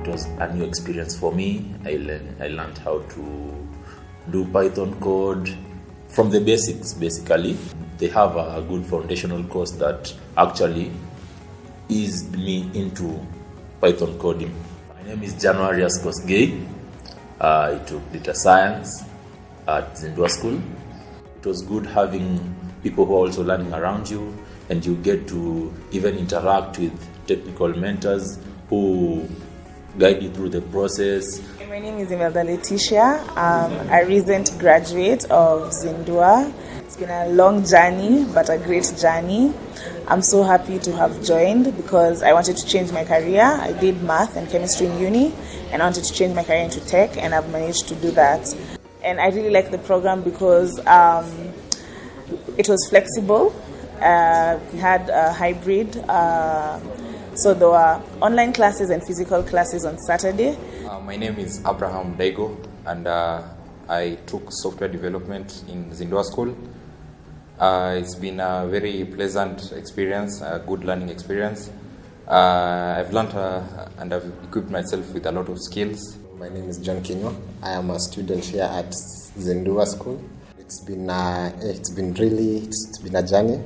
it was a new experience for me. I learned how to do Python code from the basics, basically. They have a good foundational course that actually eased me into Python coding. My name is Januarius Kosgei. I took data science at Zindua school. It was good having people who are also learning around you, and you get to even interact with technical mentors who guide you through the process. My name is Imelda Letitia. I'm a recent graduate of Zindua. It's been a long journey, but a great journey. I'm so happy to have joined because I wanted to change my career. I did math and chemistry in uni, and I wanted to change my career into tech, and I've managed to do that. And I really like the program because it was flexible. We had a hybrid. So there were online classes and physical classes on Saturday. My name is Abraham Daigo, and I took software development in Zindua school. It's been a very pleasant experience, a good learning experience. I've learned and I've equipped myself with a lot of skills. My name is John Kinyo. I am a student here at Zindua school. It's been a journey,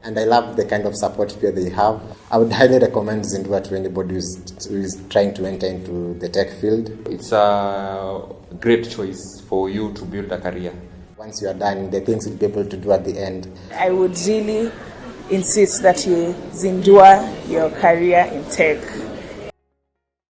and I love the kind of support here they have. I would highly recommend Zindua to anybody who is trying to enter into the tech field. It's a great choice for you to build a career. Once you are done, the things you'll be able to do at the end. I would really insist that you Zindua your career in tech.